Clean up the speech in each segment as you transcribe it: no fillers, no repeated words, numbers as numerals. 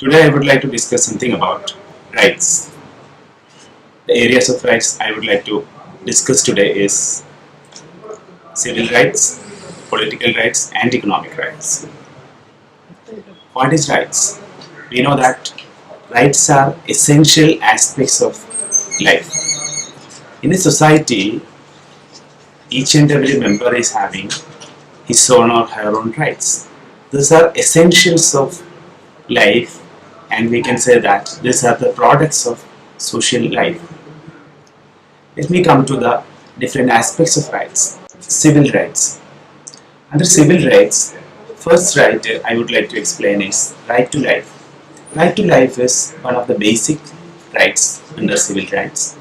Today I would like to discuss something about rights. The areas of rights I would like to discuss today is civil rights, political rights and economic rights. What is rights? We know that rights are essential aspects of life. In a society, each and every member is having his own or her own rights. These are essentials of life, and we can say that these are the products of social life. Let me come to the different aspects of rights. Civil rights. Under civil rights, first right I would like to explain is right to life. Right to life is one of the basic rights under civil rights.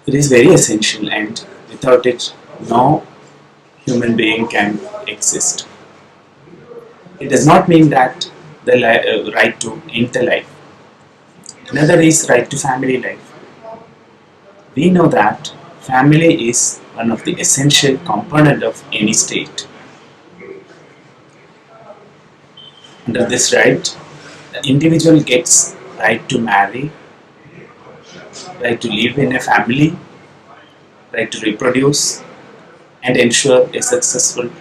It is very essential, and without it, no human being can exist. It does not mean that the right to end the life. Another is right to family life. We know that family is one of the essential component of any state. Under this right, the individual gets right to marry, right to live in a family, right to reproduce, and ensure a successful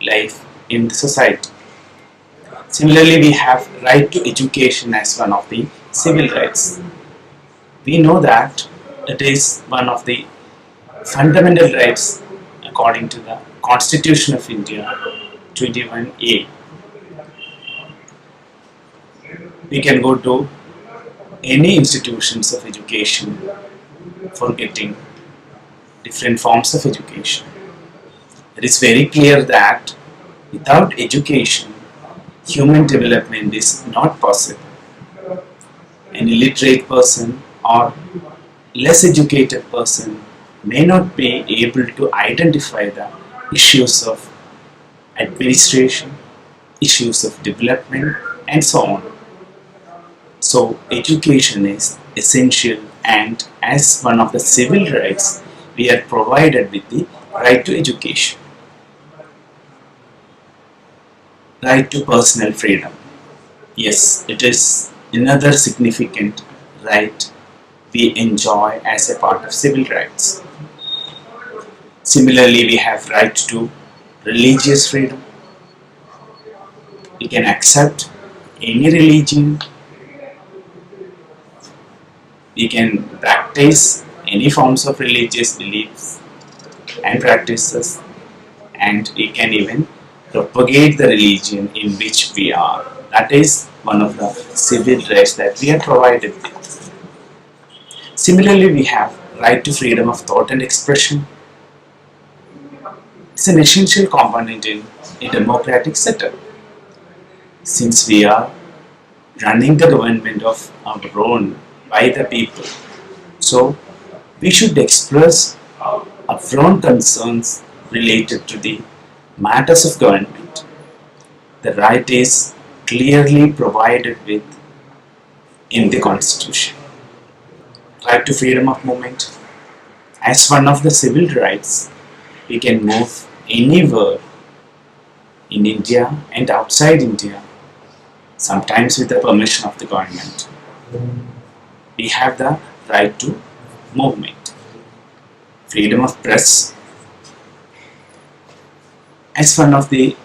life in the society. Similarly, we have right to education as one of the civil rights. We know that it is one of the fundamental rights according to the Constitution of India 21A. We can go to any institutions of education for getting different forms of education. It is very clear that without education, human development is not possible. An illiterate person or less educated person may not be able to identify the issues of administration, issues of development, and so on. So education is essential, and as one of the civil rights, we are provided with the right to education. Right to personal freedom. Yes, it is another significant right we enjoy as a part of civil rights. Similarly, we have right to religious freedom. We can accept any religion. We can practice any forms of religious beliefs and practices, and we can even propagate the religion in which we are. That is one of the civil rights that we are provided with. Similarly, we have right to freedom of thought and expression. It's an essential component in a democratic setup. Since we are running the government of our own by the people, so we should express our own concerns related to the matters of government. The right is clearly provided with in the Constitution. Right to freedom of movement. As one of the civil rights, we can move anywhere in India and outside India, sometimes with the permission of the government. We have the right to movement. Freedom of press. As one of the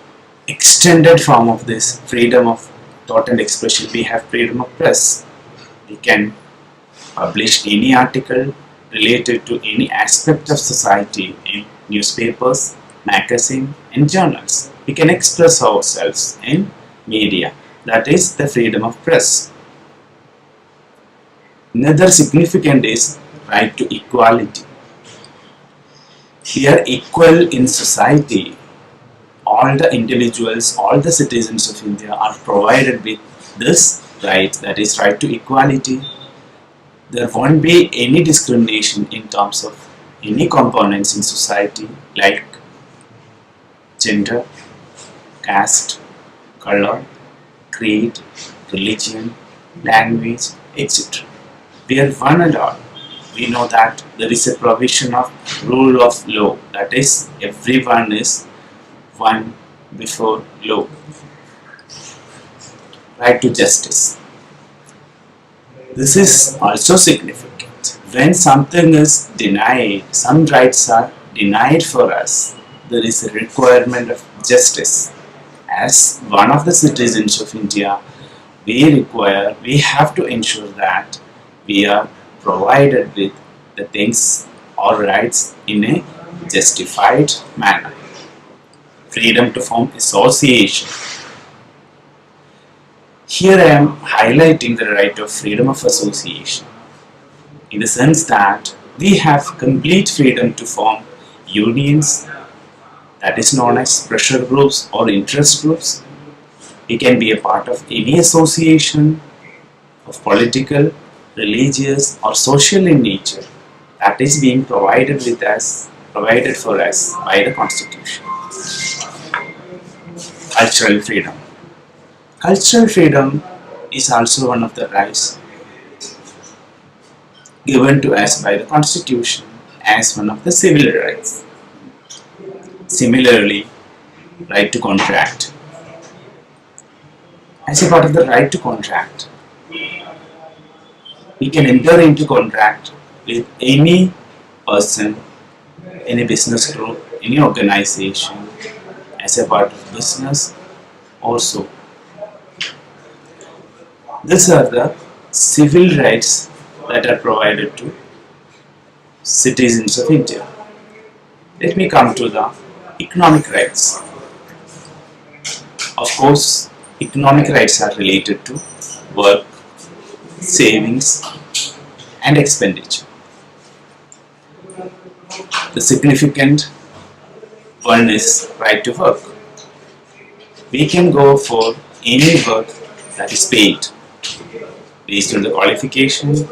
extended form of this freedom of thought and expression, we have freedom of press. We can publish any article related to any aspect of society in newspapers, magazines, and journals. We can express ourselves in media. That is the freedom of press. Another significant is right to equality. We are equal in society. All the individuals, all the citizens of India are provided with this right, that is right to equality. There won't be any discrimination in terms of any components in society like gender, caste, color, creed, religion, language, etc. We are one and all. We know that there is a provision of rule of law, that is, everyone is one before law. Right to justice. This is also significant. When something is denied, some rights are denied for us, there is a requirement of justice. As one of the citizens of India, we have to ensure that we are provided with the things or rights in a justified manner. Freedom to form association. Here I am highlighting the right of freedom of association in the sense that we have complete freedom to form unions, that is known as pressure groups or interest groups. We can be a part of any association of political, religious or social in nature that is being provided for us by the Constitution. Cultural freedom. Cultural freedom is also one of the rights given to us by the Constitution as one of the civil rights. Similarly, right to contract. As a part of the right to contract, we can enter into contract with any person, any business group, any organization as a part of business also. These are the civil rights that are provided to citizens of India. Let me come to the economic rights. Of course, economic rights are related to work, savings, and expenditure. The significant one is right to work. We can go for any work that is paid based on the qualification,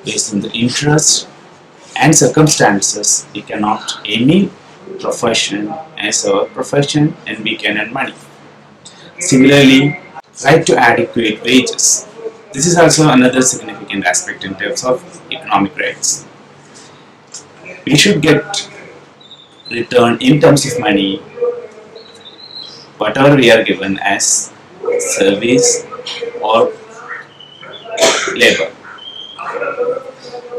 based on the interest and circumstances. We cannot any profession as our profession and we can earn money. Similarly, right to adequate wages. This is also another significant aspect in terms of economic rights. We should get return in terms of money whatever we are given as service or labor.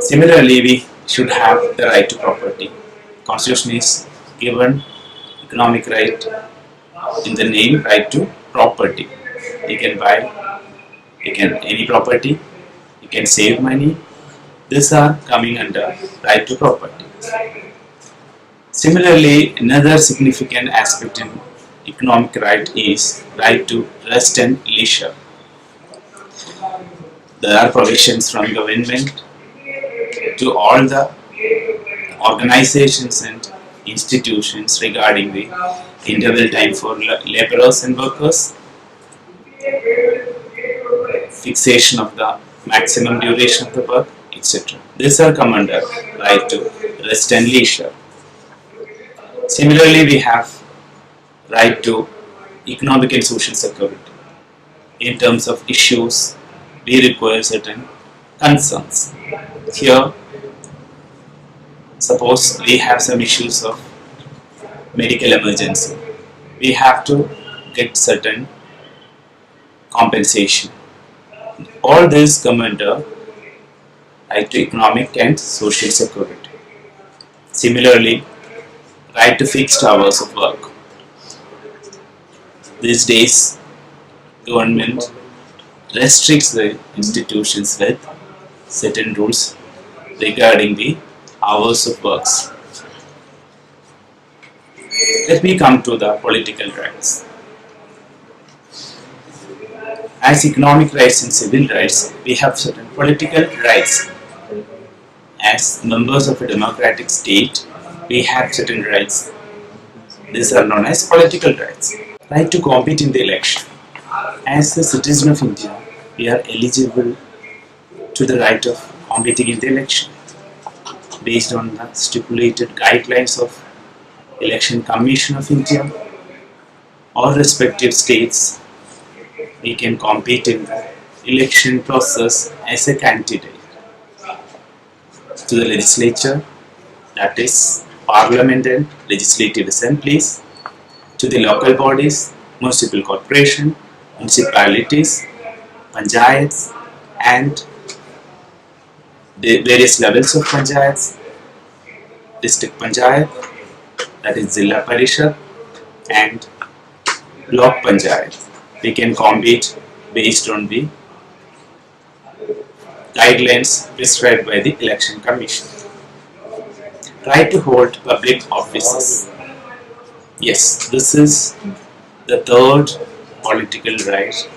Similarly, we should have the right to property. Constitution is given economic right in the name right to property. You can buy any property, you can save money. These are coming under right to property. Similarly, another significant aspect in economic right is right to rest and leisure. There are provisions from government to all the organizations and institutions regarding the interval time for laborers and workers, fixation of the maximum duration of the work, etc. These are come under right to rest and leisure. Similarly, we have right to economic and social security. In terms of issues, we require certain concerns. Here, suppose we have some issues of medical emergency. We have to get certain compensation. All these come under right to economic and social security. Similarly, right to fixed hours of work. These days, government restricts the institutions with certain rules regarding the hours of works. Let me come to the political rights. As economic rights and civil rights, we have certain political rights. As members of a democratic state, we have certain rights. These are known as political rights. Right to compete in the election. As a citizen of India, we are eligible to the right of competing in the election based on the stipulated guidelines of Election Commission of India or respective states. We can compete in the election process as a candidate to the legislature, that is parliament and legislative assemblies, to the local bodies, municipal corporation, municipalities, panchayats and the various levels of panchayats, district panchayat, that is Zilla Parishad, and block panchayat. We can compete based on the guidelines prescribed by the Election Commission. Right to hold public offices. Yes, this is the third political right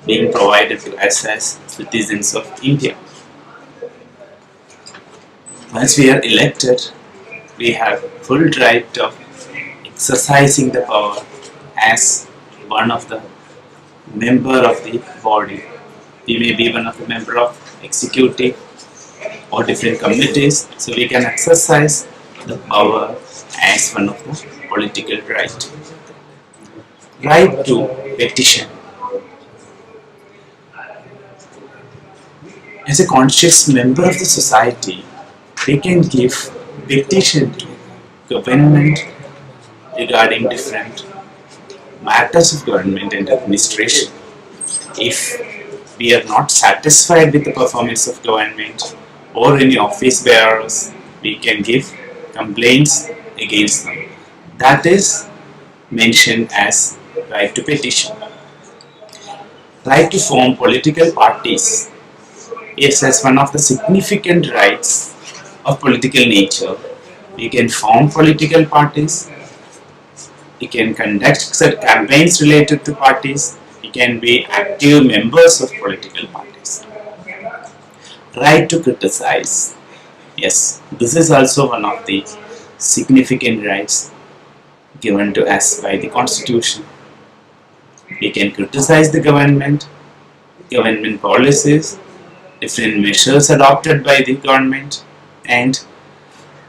being provided to us as citizens of India. Once we are elected, we have full right of exercising the power as one of the member of the body. We may be one of the member of executive or different committees, so we can exercise the power as one of the political right. Right to petition. As a conscious member of the society, we can give petition to government regarding different matters of government and administration. If we are not satisfied with the performance of government or any office bearers, we can give complaints against them. That is mentioned as right to petition. Right to form political parties. Yes, as one of the significant rights of political nature, we can form political parties, we can conduct such campaigns related to parties, we can be active members of political parties. Right to criticize. Yes, this is also one of the significant rights given to us by the Constitution. We can criticize the government policies, different measures adopted by the government, and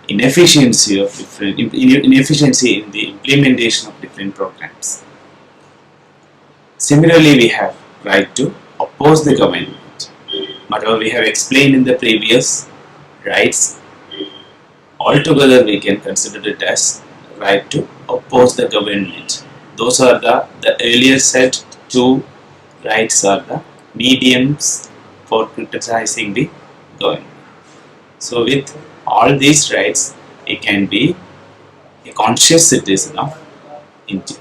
inefficiency in the implementation of different programs. Similarly, we have right to oppose the government. Whatever we have explained in the previous rights, altogether we can consider it as right to oppose the government. Those are the earlier said two rights are the mediums for criticizing the government. So with all these rights, it can be a conscious citizen of India.